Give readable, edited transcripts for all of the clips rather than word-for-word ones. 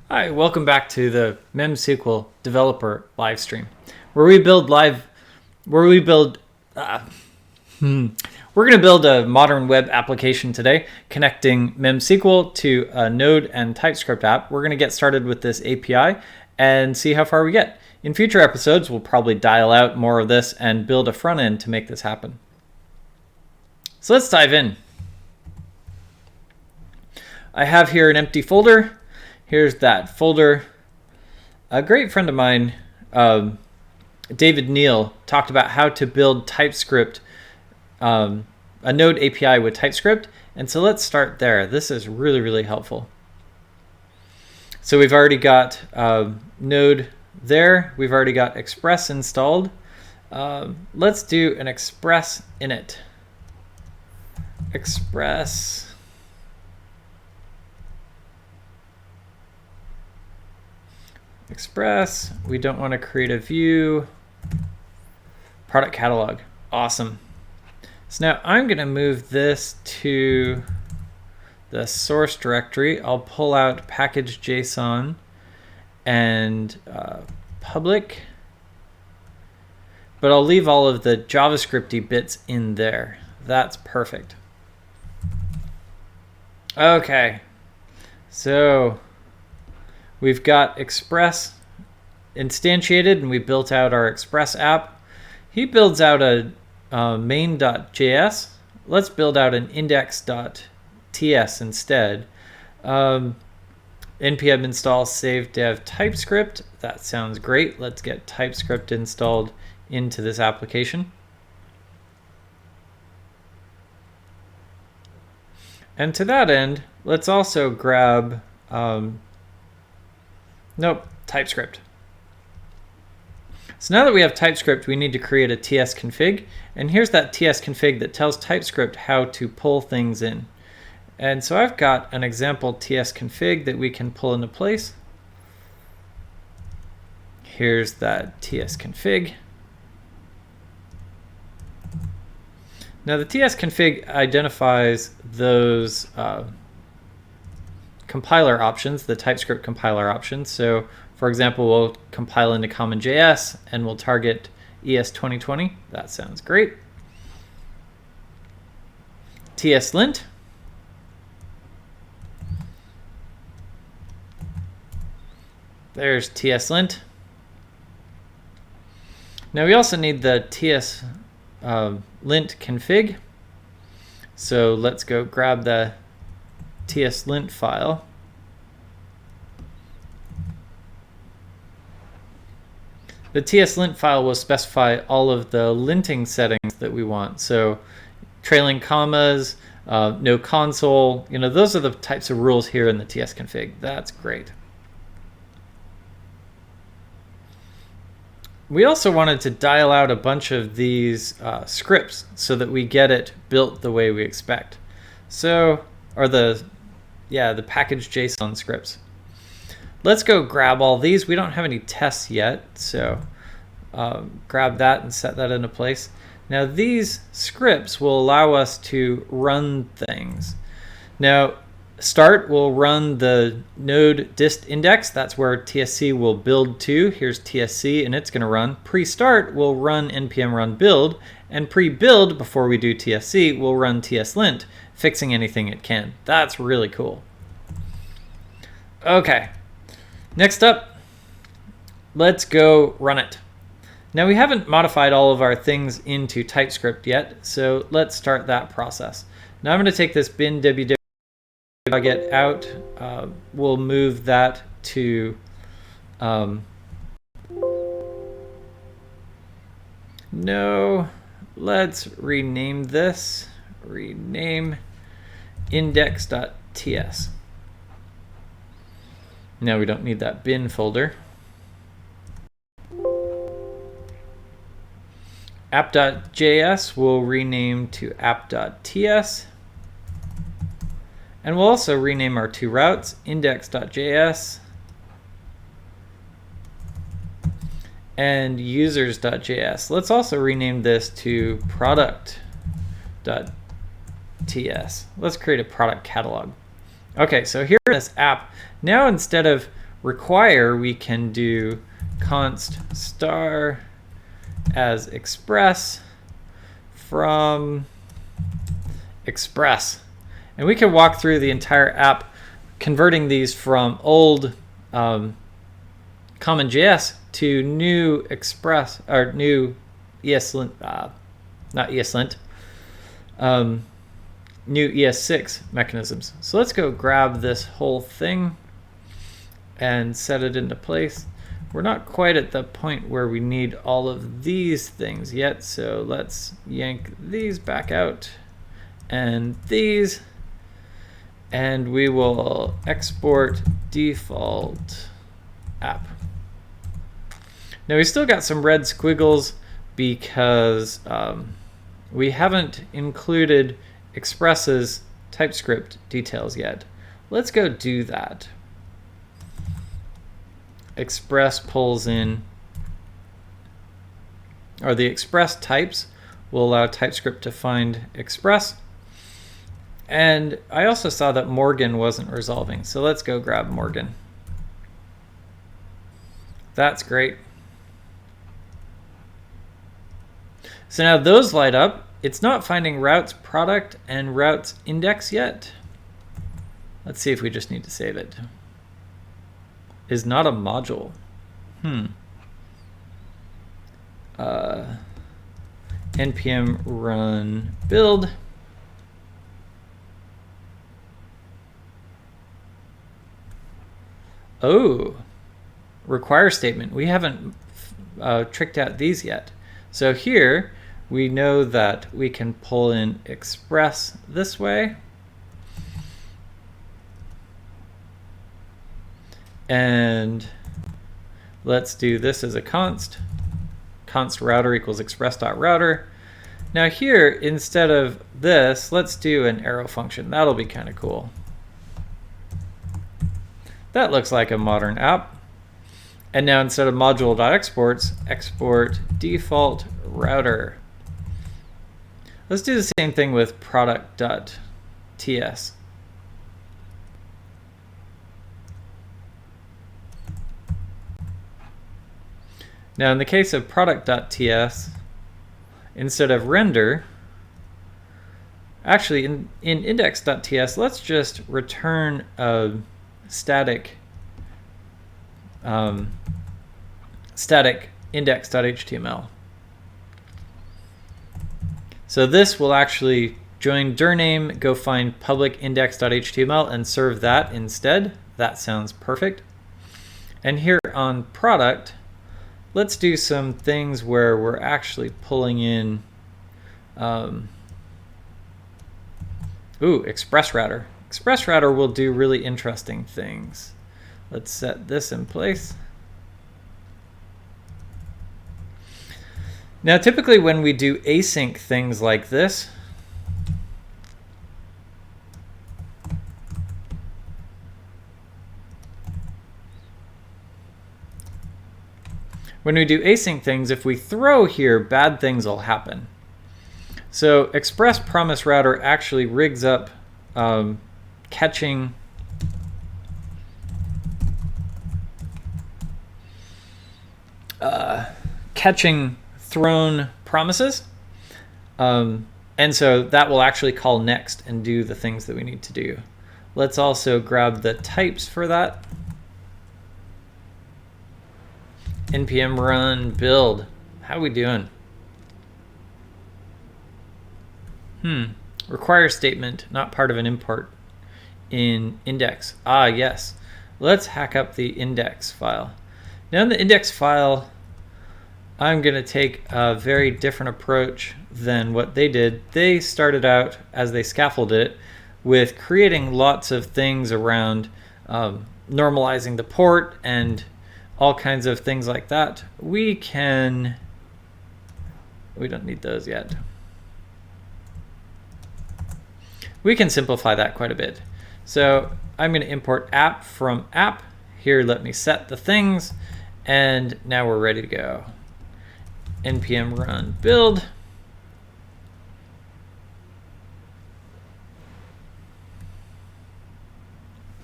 Hi, welcome back to the MemSQL developer live stream, where we build we're going to build a modern web application today, connecting MemSQL to a Node and TypeScript app. We're going to get started with this API and see how far we get. In future episodes, we'll probably dial out more of this and build a front end to make this happen. So let's dive in. I have here an empty folder. Here's that folder. A great friend of mine, David Neal, talked about how to build TypeScript, a Node API with TypeScript. And so let's start there. This is really, really helpful. So we've already got Node there. We've already got Express installed. Let's do an Express init. Express. We don't want to create a view. Product catalog. Awesome. So now I'm going to move this to the source directory. I'll pull out package JSON and public, but I'll leave all of the JavaScripty bits in there. That's perfect. Okay, so we've got Express instantiated, and we built out our Express app. He builds out a main.js. Let's build out an index.ts instead. npm install save dev TypeScript. That sounds great. Let's get TypeScript installed into this application. And to that end, let's also grab TypeScript. So now that we have TypeScript, we need to create a TS config. And here's that TS config that tells TypeScript how to pull things in. And so I've got an example TS config that we can pull into place. Here's that TS config. Now the TS config identifies those compiler options, the TypeScript compiler options. So for example, we'll compile into CommonJS and we'll target ES 2020. That sounds great. TSLint. There's TSLint. Now we also need the TSLint config. So let's go grab the TSLint file. The TSLint file will specify all of the linting settings that we want. So trailing commas, no console, those are the types of rules here in the TS config. That's great. We also wanted to dial out a bunch of these scripts so that we get it built the way we expect. So, or the package JSON scripts. Let's go grab all these. We don't have any tests yet, so grab that and set that into place. Now these scripts will allow us to run things. Now start will run the node dist index. That's where TSC will build to. Here's TSC and it's going to run. Pre-start will run npm run build, and pre-build, before we do TSC, will run TSLint, fixing anything it can. That's really cool. Okay, next up, let's go run it. Now we haven't modified all of our things into TypeScript yet, so let's start that process. Now I'm going to take this bin www get out. We'll move that to no. Let's rename this. Rename index.ts. Now we don't need that bin folder. App.js will rename to app.ts. And we'll also rename our two routes, index.js and users.js. Let's also rename this to product.ts. Let's create a product catalog. Okay, so here in this app, now instead of require, we can do const star as express from express. And we can walk through the entire app converting these from old CommonJS to new Express, or new ESLint, not ESLint, new ES6 mechanisms. So let's go grab this whole thing and set it into place. We're not quite at the point where we need all of these things yet, so let's yank these back out and these, and we will export default app. Now we still got some red squiggles because we haven't included Express's TypeScript details yet. Let's go do that. Express pulls in, or the Express types will allow TypeScript to find Express. And I also saw that Morgan wasn't resolving, so let's go grab Morgan. That's great. So now those light up. It's not finding routes product and routes index yet. Let's see if we just need to save it. Is not a module. npm run build. Oh, require statement. We haven't tricked out these yet. So here we know that we can pull in express this way. And let's do this as a const router equals express.router. Now here, instead of this, let's do an arrow function. That'll be kind of cool. That looks like a modern app. And now instead of module.exports, export default router. Let's do the same thing with product.ts. Now in the case of product.ts, instead of render, actually in index.ts, let's just return a static index.html. So this will actually join dir name, go find public index.html and serve that instead. That sounds perfect. And here on product, let's do some things where we're actually pulling in Express Router. Express Router will do really interesting things. Let's set this in place. Now typically when we do async things like this, if we throw here, bad things will happen. So Express Promise Router actually rigs up catching thrown promises. And so that will actually call next and do the things that we need to do. Let's also grab the types for that. npm run build. How are we doing? Require statement, not part of an import in index. Ah, yes. Let's hack up the index file. Now in the index file, I'm going to take a very different approach than what they did. They started out, as they scaffolded it, with creating lots of things around normalizing the port and all kinds of things like that. We don't need those yet. We can simplify that quite a bit. So I'm going to import app from app. Here, let me set the things, and now we're ready to go. npm run build.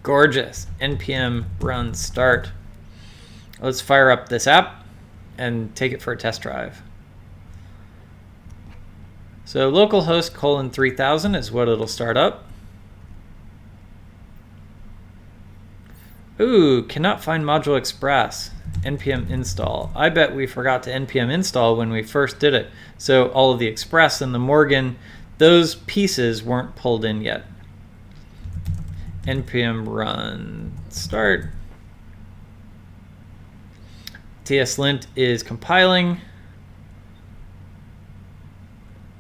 Gorgeous. npm run start. Let's fire up this app and take it for a test drive. So localhost :3000 is what it'll start up. Ooh, cannot find module express. npm install. I bet we forgot to npm install when we first did it. So all of the express and the Morgan, those pieces weren't pulled in yet. npm run start. tslint is compiling.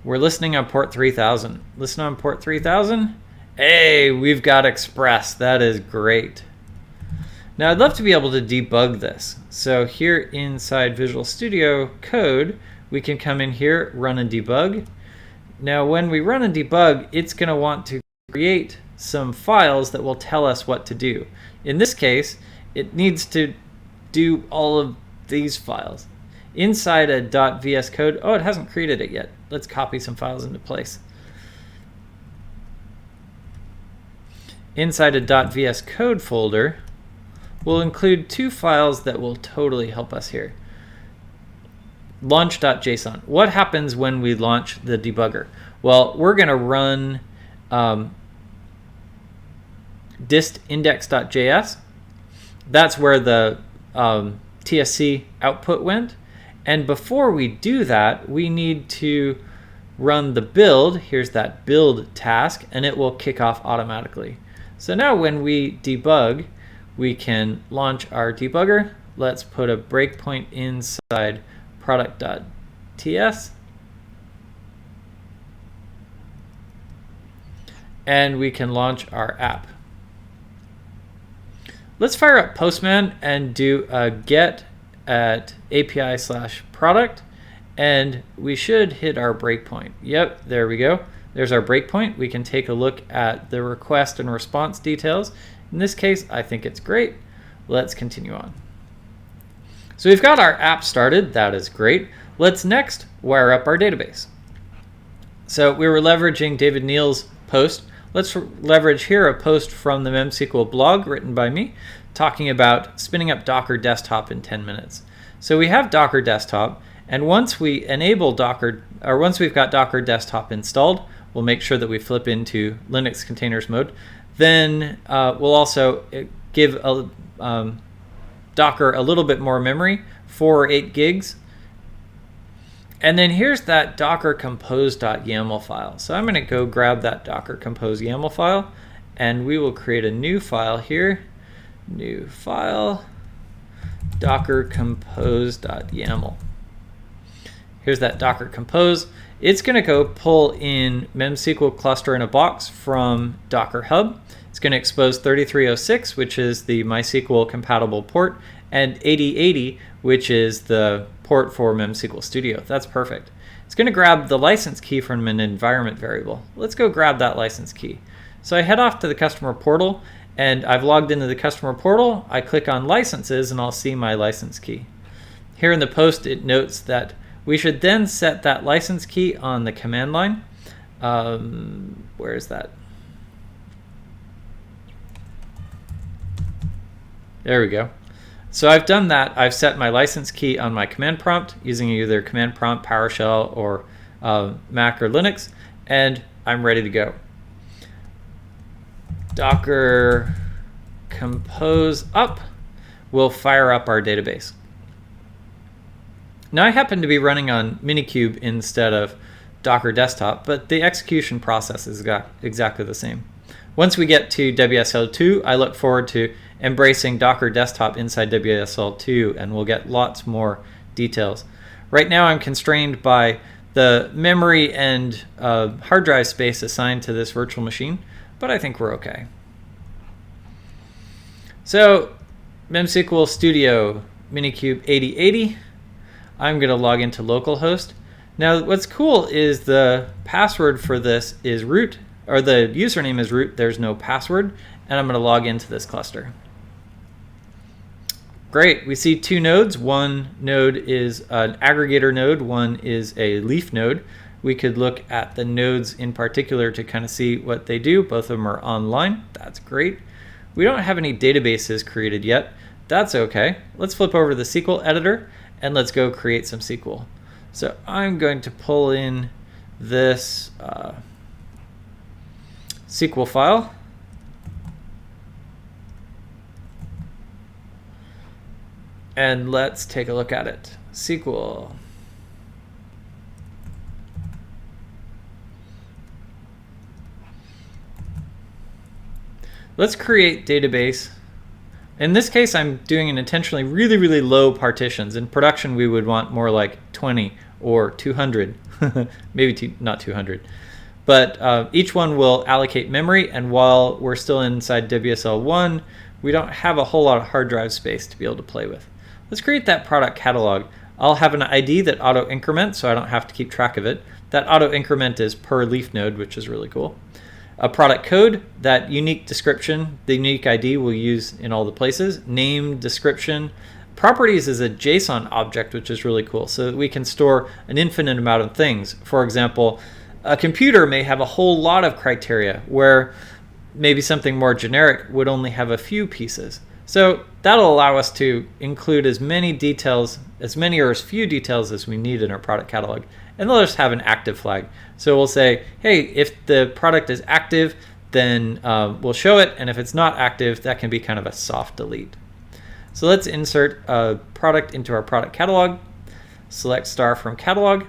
We're listening on port 3000. Listen on port 3000. Hey, we've got express. That is great. Now I'd love to be able to debug this. So here inside Visual Studio Code, we can come in here, run and debug. Now when we run and debug, it's going to want to create some files that will tell us what to do. In this case, it needs to do all of these files. Inside a .vs code, oh, it hasn't created it yet. Let's copy some files into place. Inside a .vs code folder, we'll include two files that will totally help us here. Launch.json. What happens when we launch the debugger? Well, we're going to run dist index.js. That's where the TSC output went. And before we do that, we need to run the build. Here's that build task, and it will kick off automatically. So now when we debug, we can launch our debugger. Let's put a breakpoint inside product.ts. And we can launch our app. Let's fire up Postman and do a get at API/product, and we should hit our breakpoint. Yep, there we go. There's our breakpoint. We can take a look at the request and response details. In this case, I think it's great. Let's continue on. So we've got our app started. That is great. Let's next wire up our database. So we were leveraging David Neal's post. Let's leverage here a post from the MemSQL blog written by me talking about spinning up Docker Desktop in 10 minutes. So we have Docker Desktop, and once we enable Docker, or once we've got Docker Desktop installed, we'll make sure that we flip into Linux containers mode. Then we'll also give Docker a little bit more memory, 4 or 8 gigs. And then here's that docker compose.yaml file. So I'm going to go grab that docker compose YAML file, and we will create a new file here. New file, docker compose.yaml. Here's that docker compose. It's going to go pull in memsql cluster in a box from Docker Hub. It's going to expose 3306, which is the MySQL compatible port, and 8080, which is the port for MemSQL Studio. That's perfect. It's going to grab the license key from an environment variable. Let's go grab that license key. So I head off to the customer portal, and I've logged into the customer portal. I click on licenses, and I'll see my license key. Here in the post, it notes that we should then set that license key on the command line. Where is that? There we go. So I've done that. I've set my license key on my command prompt using either command prompt, PowerShell, or Mac or Linux, and I'm ready to go. Docker compose up will fire up our database. Now I happen to be running on Minikube instead of Docker Desktop, but the execution process is exactly the same. Once we get to WSL2, I look forward to embracing Docker Desktop inside WSL2, and we'll get lots more details. Right now I'm constrained by the memory and hard drive space assigned to this virtual machine, but I think we're okay. So MemSQL Studio Minikube 8080. I'm going to log into localhost. Now what's cool is the password for this is root, or the username is root. There's no password, and I'm going to log into this cluster. Great, we see 2 nodes. One node is an aggregator node, one is a leaf node. We could look at the nodes in particular to kind of see what they do. Both of them are online. That's great. We don't have any databases created yet. That's okay. Let's flip over to the SQL editor and let's go create some SQL. So I'm going to pull in this SQL file. And let's take a look at it. SQL. Let's create database. In this case, I'm doing an intentionally really low partitions. In production, we would want more like 20 or 200, maybe not 200. But each one will allocate memory, and while we're still inside WSL1, we don't have a whole lot of hard drive space to be able to play with. Let's create that product catalog. I'll have an ID that auto increments, so I don't have to keep track of it. That auto increment is per leaf node, which is really cool. A product code, that unique description, the unique ID we'll use in all the places. Name, description. Properties is a JSON object, which is really cool, so that we can store an infinite amount of things. For example, a computer may have a whole lot of criteria, where maybe something more generic would only have a few pieces. So that'll allow us to include as many details, as many or as few details as we need in our product catalog. And they'll just have an active flag. So we'll say, hey, if the product is active, then we'll show it. And if it's not active, that can be kind of a soft delete. So let's insert a product into our product catalog. Select star from catalog.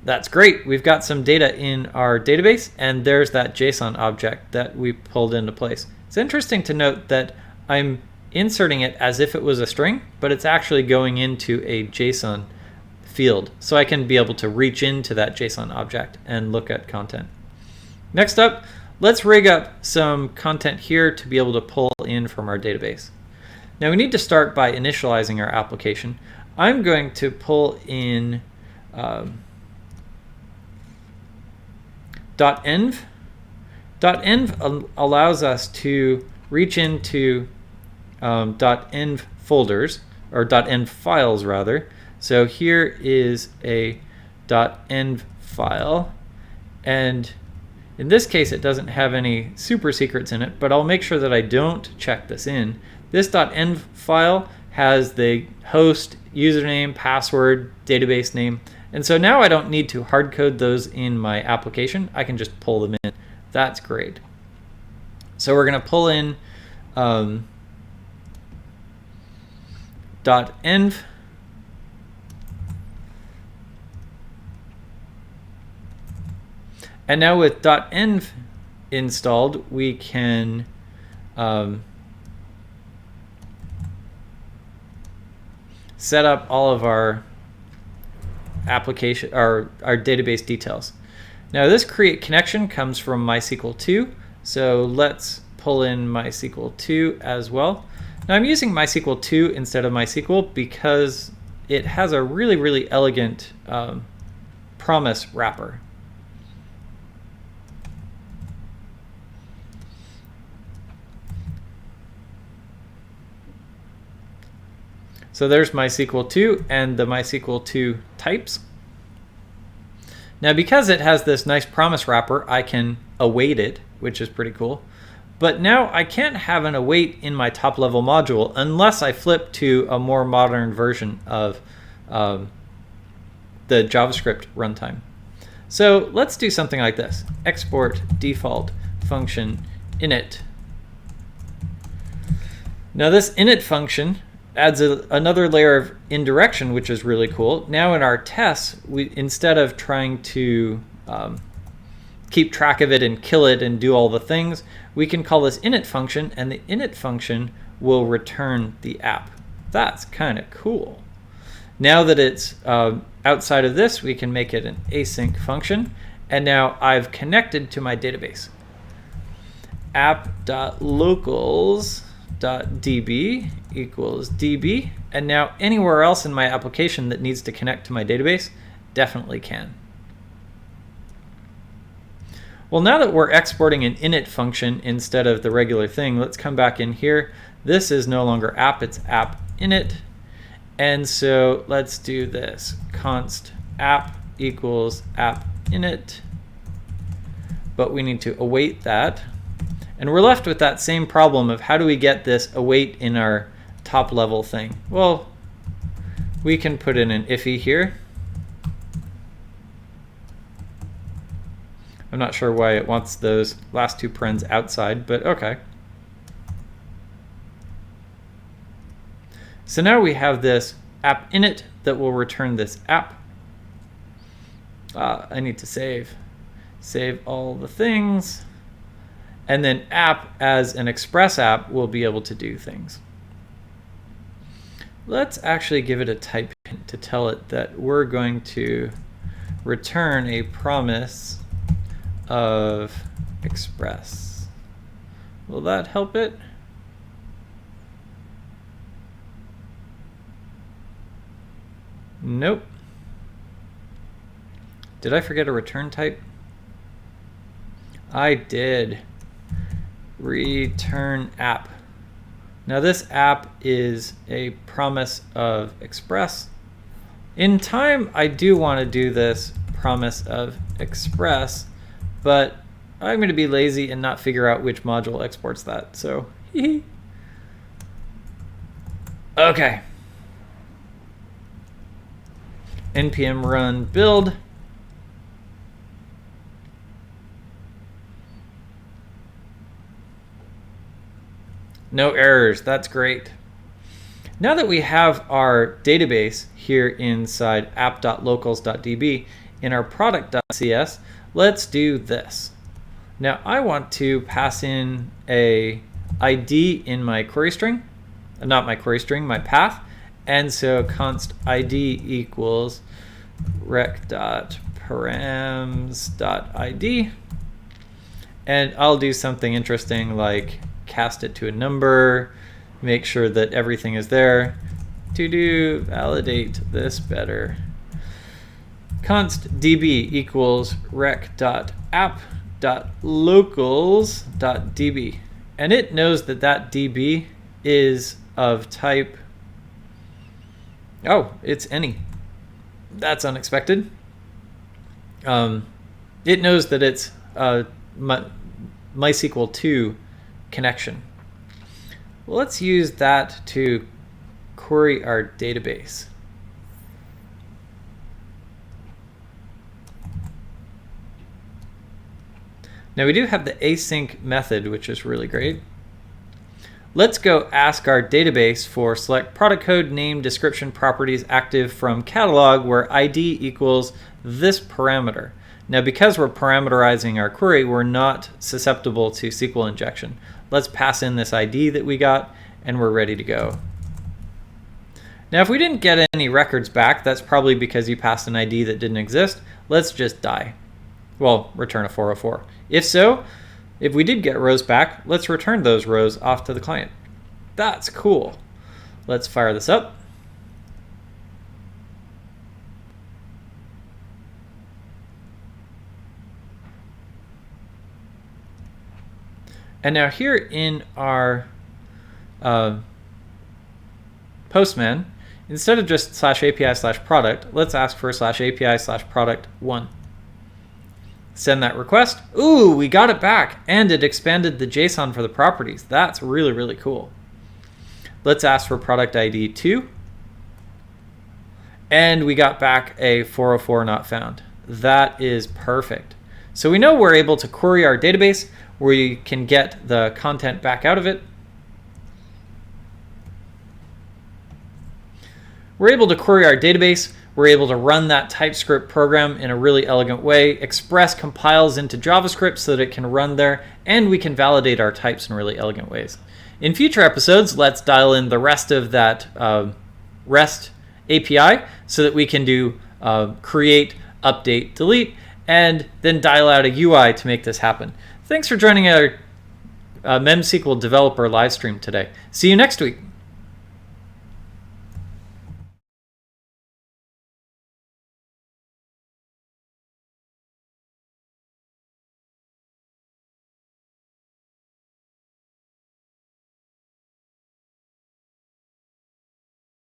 That's great. We've got some data in our database, and there's that JSON object that we pulled into place. It's interesting to note that I'm inserting it as if it was a string, but it's actually going into a JSON field. So I can be able to reach into that JSON object and look at content. Next up, let's rig up some content here to be able to pull in from our database. Now we need to start by initializing our application. I'm going to pull in .env. .env allows us to reach into .env folders, or .env files rather. So here is a .env file, and in this case it doesn't have any super secrets in it, but I'll make sure that I don't check this in. This .env file has the host, username, password, database name, and so now I don't need to hard code those in my application. I can just pull them in. That's great. So we're going to pull in .env. And now with .env installed, we can set up all of our application, our database details. Now this create connection comes from MySQL 2, so let's pull in MySQL 2 as well. Now I'm using MySQL 2 instead of MySQL because it has a really elegant promise wrapper. So there's MySQL 2 and the MySQL 2 types. Now because it has this nice promise wrapper, I can await it, which is pretty cool. But now I can't have an await in my top level module unless I flip to a more modern version of the JavaScript runtime. So let's do something like this. Export default function init. Now this init function adds another layer of indirection, which is really cool. Now in our tests, instead of trying to keep track of it and kill it and do all the things, we can call this init function, and the init function will return the app. That's kind of cool. Now that it's outside of this, we can make it an async function, and now I've connected to my database. app.locals.db equals db, and now anywhere else in my application that needs to connect to my database definitely can. Well, now that we're exporting an init function instead of the regular thing, let's come back in here. This is no longer app, it's app init. And so let's do this. Const app equals app init, but we need to await that. And we're left with that same problem of how do we get this await in our top level thing? Well, we can put in an iffy here. I'm not sure why it wants those last two parens outside, but okay. So now we have this app init that will return this app. I need to save all the things. And then app as an express app will be able to do things. Let's actually give it a type hint to tell it that we're going to return a promise of express. Will that help it? Nope. Did I forget a return type? I did. Return app. Now this app is a promise of express. In time, I do want to do this promise of express, but I'm going to be lazy and not figure out which module exports that. So, okay. npm run build. No errors, that's great. Now that we have our database here inside app.locals.db in our product.cs, let's do this. Now I want to pass in a ID in my query string, not my query string, my path. And so const ID equals rec.params.id. And I'll do something interesting like cast it to a number, make sure that everything is there. To do validate this better. Const db equals rec.app.locals.db. And it knows that that db is of type, oh, it's any. That's unexpected. It knows that it's MySQL 2 connection. Well, let's use that to query our database. Now we do have the async method, which is really great. Let's go ask our database for select product code, name, description, properties, active from catalog, where ID equals this parameter. Now, because we're parameterizing our query, we're not susceptible to SQL injection. Let's pass in this ID that we got, and we're ready to go. Now, if we didn't get any records back, that's probably because you passed an ID that didn't exist. Let's just die. Well, return a 404. If so, if we did get rows back, let's return those rows off to the client. That's cool. Let's fire this up. And now here in our Postman, instead of just /API/product, let's ask for /API/product1. Send that request. Ooh, we got it back, and it expanded the JSON for the properties. That's really, really cool. Let's ask for product ID 2. And we got back a 404 not found. That is perfect. So we know we're able to query our database. We can get the content back out of it. We're able to query our database. We're able to run that TypeScript program in a really elegant way. Express compiles into JavaScript so that it can run there, and we can validate our types in really elegant ways. In future episodes, let's dial in the rest of that REST API so that we can do create, update, delete, and then dial out a UI to make this happen. Thanks for joining our MemSQL developer live stream today. See you next week.